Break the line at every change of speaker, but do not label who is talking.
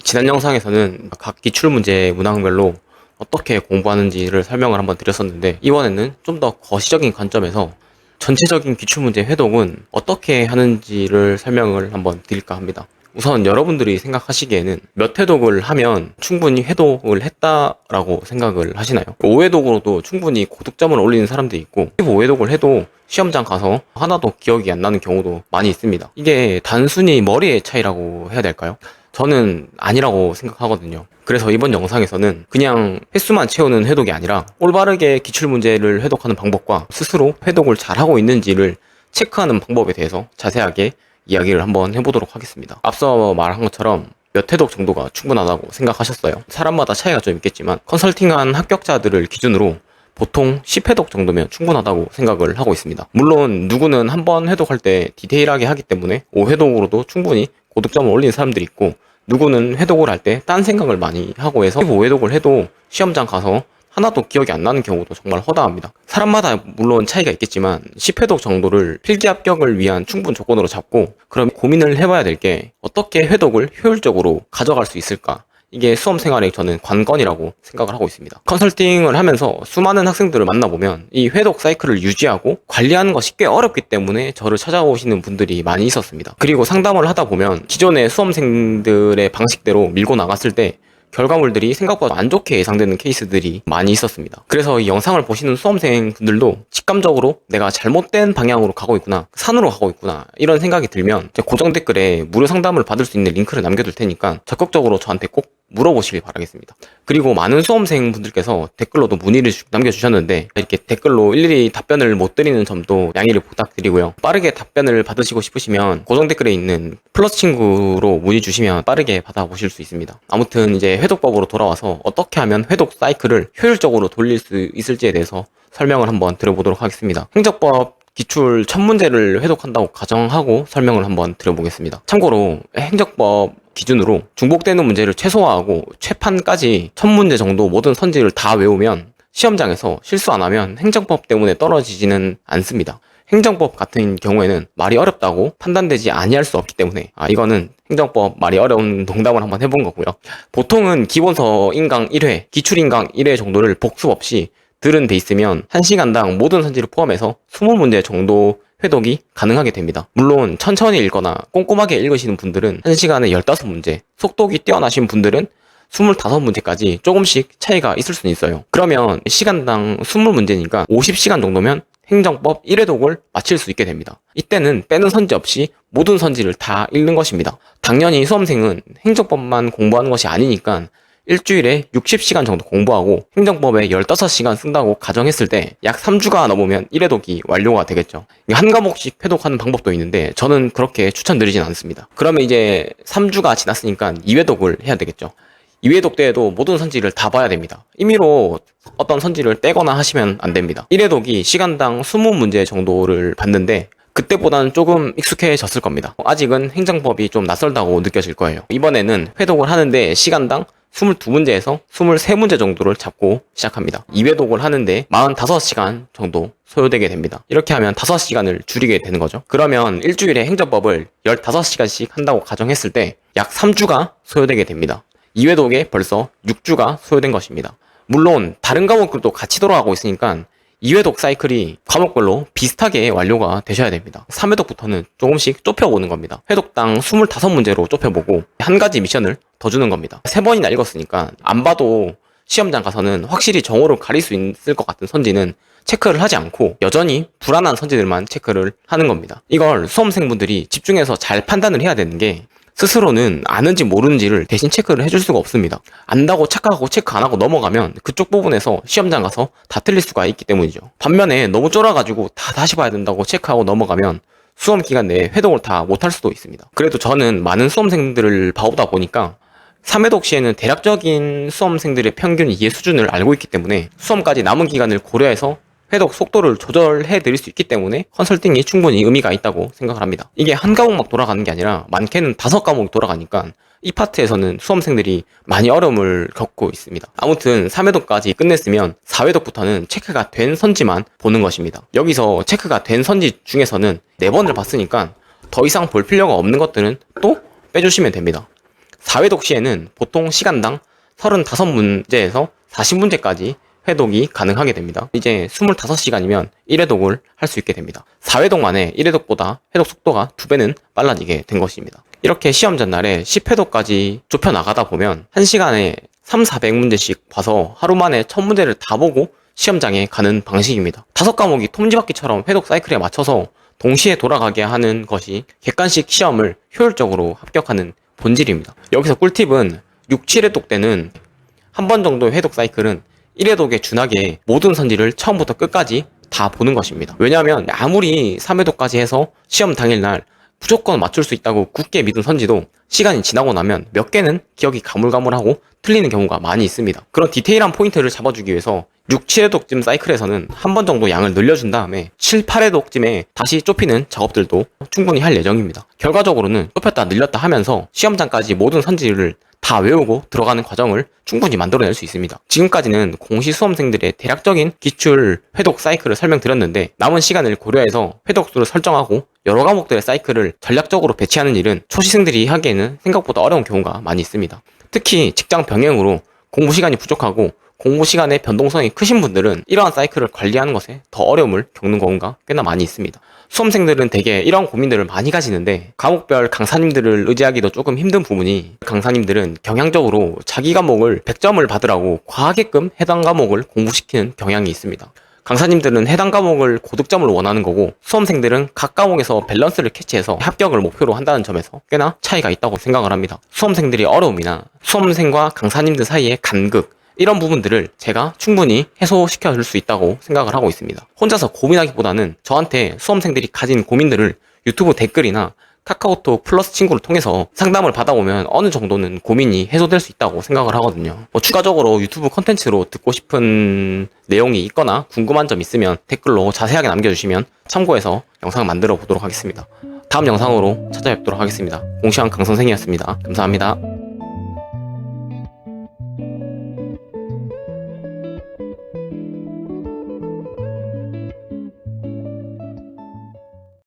지난 영상에서는 각 기출문제 문항별로 어떻게 공부하는지를 설명을 한번 드렸었는데, 이번에는 좀 더 거시적인 관점에서 전체적인 기출문제 회독은 어떻게 하는지를 설명을 한번 드릴까 합니다. 우선 여러분들이 생각하시기에는 몇 회독을 하면 충분히 회독을 했다라고 생각을 하시나요? 5회독으로도 충분히 고득점을 올리는 사람들이 있고, 15회독을 해도 시험장 가서 하나도 기억이 안 나는 경우도 많이 있습니다. 이게 단순히 머리의 차이라고 해야 될까요? 저는 아니라고 생각하거든요. 그래서 이번 영상에서는 그냥 횟수만 채우는 회독이 아니라 올바르게 기출문제를 회독하는 방법과 스스로 회독을 잘하고 있는지를 체크하는 방법에 대해서 자세하게 이야기를 한번 해보도록 하겠습니다. 앞서 말한 것처럼 몇 회독 정도가 충분하다고 생각하셨어요? 사람마다 차이가 좀 있겠지만 컨설팅한 합격자들을 기준으로 보통 10회독 정도면 충분하다고 생각을 하고 있습니다. 물론 누구는 한 번 회독할 때 디테일하게 하기 때문에 5회독으로도 충분히 고득점을 올리는 사람들이 있고, 누구는 회독을 할 때 딴 생각을 많이 하고 해서 15회독을 해도 시험장 가서 하나도 기억이 안 나는 경우도 정말 허다합니다. 사람마다 물론 차이가 있겠지만 10회독 정도를 필기 합격을 위한 충분 조건으로 잡고, 그럼 고민을 해봐야 될 게 어떻게 회독을 효율적으로 가져갈 수 있을까? 이게 수험 생활의 저는 관건이라고 생각을 하고 있습니다. 컨설팅을 하면서 수많은 학생들을 만나보면 이 회독 사이클을 유지하고 관리하는 것이 꽤 어렵기 때문에 저를 찾아오시는 분들이 많이 있었습니다. 그리고 상담을 하다 보면 기존의 수험생들의 방식대로 밀고 나갔을 때 결과물들이 생각보다 안 좋게 예상되는 케이스들이 많이 있었습니다. 그래서 이 영상을 보시는 수험생분들도 직감적으로 내가 잘못된 방향으로 가고 있구나, 산으로 가고 있구나, 이런 생각이 들면 고정 댓글에 무료 상담을 받을 수 있는 링크를 남겨둘 테니까 적극적으로 저한테 꼭 물어보시길 바라겠습니다. 그리고 많은 수험생분들께서 댓글로도 문의를 남겨주셨는데, 이렇게 댓글로 일일이 답변을 못 드리는 점도 양해를 부탁드리고요. 빠르게 답변을 받으시고 싶으시면 고정 댓글에 있는 플러스 친구로 문의 주시면 빠르게 받아보실 수 있습니다. 아무튼 이제 회독법으로 돌아와서 어떻게 하면 회독 사이클을 효율적으로 돌릴 수 있을지에 대해서 설명을 한번 드려보도록 하겠습니다. 행정법 기출 첫 문제를 회독한다고 가정하고 설명을 한번 드려보겠습니다. 참고로 행정법 기준으로 중복되는 문제를 최소화하고 최판까지 첫 문제 정도 모든 선지를 다 외우면 시험장에서 실수 안 하면 행정법 때문에 떨어지지는 않습니다. 행정법 같은 경우에는 말이 어렵다고 판단되지 아니할 수 없기 때문에, 이거는 행정법 말이 어려운 농담을 한번 해본 거고요. 보통은 기본서 인강 1회, 기출 인강 1회 정도를 복습 없이 들은 돼 있으면 1시간당 모든 선지를 포함해서 20문제 정도 회독이 가능하게 됩니다. 물론 천천히 읽거나 꼼꼼하게 읽으시는 분들은 1시간에 15문제, 속독이 뛰어나신 분들은 25문제까지 조금씩 차이가 있을 수는 있어요. 그러면 시간당 20문제니까 50시간 정도면 행정법 1회독을 마칠 수 있게 됩니다. 이때는 빼는 선지 없이 모든 선지를 다 읽는 것입니다. 당연히 수험생은 행정법만 공부하는 것이 아니니까 일주일에 60시간 정도 공부하고 행정법에 15시간 쓴다고 가정했을 때 약 3주가 넘으면 1회독이 완료가 되겠죠. 한 과목씩 회독하는 방법도 있는데 저는 그렇게 추천드리진 않습니다. 그러면 이제 3주가 지났으니까 2회독을 해야 되겠죠. 2회독 때에도 모든 선지를 다 봐야 됩니다. 임의로 어떤 선지를 떼거나 하시면 안 됩니다. 1회독이 시간당 20문제 정도를 봤는데 그때보다는 조금 익숙해졌을 겁니다. 아직은 행정법이 좀 낯설다고 느껴질 거예요. 이번에는 회독을 하는데 시간당 22문제에서 23문제 정도를 잡고 시작합니다. 2회독을 하는데 45시간 정도 소요되게 됩니다. 이렇게 하면 5시간을 줄이게 되는 거죠. 그러면 일주일에 행정법을 15시간씩 한다고 가정했을 때 약 3주가 소요되게 됩니다. 2회독에 벌써 6주가 소요된 것입니다. 물론 다른 과목들도 같이 돌아가고 있으니까 2회독 사이클이 과목별로 비슷하게 완료가 되셔야 됩니다. 3회독부터는 조금씩 좁혀보는 겁니다. 회독당 25문제로 좁혀보고 한 가지 미션을 더 주는 겁니다. 3번이나 읽었으니까 안 봐도 시험장 가서는 확실히 정오를 가릴 수 있을 것 같은 선지는 체크를 하지 않고 여전히 불안한 선지들만 체크를 하는 겁니다. 이걸 수험생분들이 집중해서 잘 판단을 해야 되는 게, 스스로는 아는지 모르는지를 대신 체크를 해줄 수가 없습니다. 안다고 착각하고 체크 안 하고 넘어가면 그쪽 부분에서 시험장 가서 다 틀릴 수가 있기 때문이죠. 반면에 너무 쫄아가지고 다 다시 봐야 된다고 체크하고 넘어가면 수험 기간 내에 회독을 다 못할 수도 있습니다. 그래도 저는 많은 수험생들을 봐오다 보니까 3회독 시에는 대략적인 수험생들의 평균 이해 수준을 알고 있기 때문에 수험까지 남은 기간을 고려해서 회독 속도를 조절해 드릴 수 있기 때문에 컨설팅이 충분히 의미가 있다고 생각을 합니다. 이게 한 과목만 돌아가는 게 아니라 많게는 5과목이 돌아가니까 이 파트에서는 수험생들이 많이 어려움을 겪고 있습니다. 아무튼 3회독까지 끝냈으면 4회독부터는 체크가 된 선지만 보는 것입니다. 여기서 체크가 된 선지 중에서는 4번을 봤으니까 더 이상 볼 필요가 없는 것들은 또 빼주시면 됩니다. 4회독 시에는 보통 시간당 35문제에서 40문제까지 회독이 가능하게 됩니다. 이제 25시간이면 1회독을 할 수 있게 됩니다. 4회독 만에 1회독보다 회독 속도가 2배는 빨라지게 된 것입니다. 이렇게 시험 전날에 10회독까지 좁혀 나가다 보면 1시간에 300~400문제씩 봐서 하루 만에 1000문제를 다 보고 시험장에 가는 방식입니다. 5과목이 톱니바퀴처럼 회독 사이클에 맞춰서 동시에 돌아가게 하는 것이 객관식 시험을 효율적으로 합격하는 본질입니다. 여기서 꿀팁은 6, 7회독 때는 한 번 정도 회독 사이클은 1회독에 준하게 모든 선지를 처음부터 끝까지 다 보는 것입니다. 왜냐하면 아무리 3회독까지 해서 시험 당일날 무조건 맞출 수 있다고 굳게 믿은 선지도 시간이 지나고 나면 몇 개는 기억이 가물가물하고 틀리는 경우가 많이 있습니다. 그런 디테일한 포인트를 잡아주기 위해서 6, 7회독쯤 사이클에서는 한 번 정도 양을 늘려준 다음에 7, 8회독쯤에 다시 좁히는 작업들도 충분히 할 예정입니다. 결과적으로는 좁혔다 늘렸다 하면서 시험장까지 모든 선지를 다 외우고 들어가는 과정을 충분히 만들어낼 수 있습니다. 지금까지는 공시 수험생들의 대략적인 기출 회독 사이클을 설명드렸는데 남은 시간을 고려해서 회독수를 설정하고 여러 과목들의 사이클을 전략적으로 배치하는 일은 초시생들이 하기에는 생각보다 어려운 경우가 많이 있습니다. 특히 직장 병행으로 공부 시간이 부족하고 공부 시간의 변동성이 크신 분들은 이러한 사이클을 관리하는 것에 더 어려움을 겪는 경우가 꽤나 많이 있습니다. 수험생들은 대개 이런 고민들을 많이 가지는데 과목별 강사님들을 의지하기도 조금 힘든 부분이 강사님들은 경향적으로 자기 과목을 100점을 받으라고 과하게끔 해당 과목을 공부시키는 경향이 있습니다. 강사님들은 해당 과목을 고득점을 원하는 거고 수험생들은 각 과목에서 밸런스를 캐치해서 합격을 목표로 한다는 점에서 꽤나 차이가 있다고 생각을 합니다. 수험생들의 어려움이나 수험생과 강사님들 사이의 간극 이런 부분들을 제가 충분히 해소시켜 줄 수 있다고 생각을 하고 있습니다. 혼자서 고민하기보다는 저한테 수험생들이 가진 고민들을 유튜브 댓글이나 카카오톡 플러스 친구를 통해서 상담을 받아보면 어느 정도는 고민이 해소될 수 있다고 생각을 하거든요. 추가적으로 유튜브 컨텐츠로 듣고 싶은 내용이 있거나 궁금한 점 있으면 댓글로 자세하게 남겨주시면 참고해서 영상을 만들어 보도록 하겠습니다. 다음 영상으로 찾아뵙도록 하겠습니다. 공시환 강선생이었습니다. 감사합니다.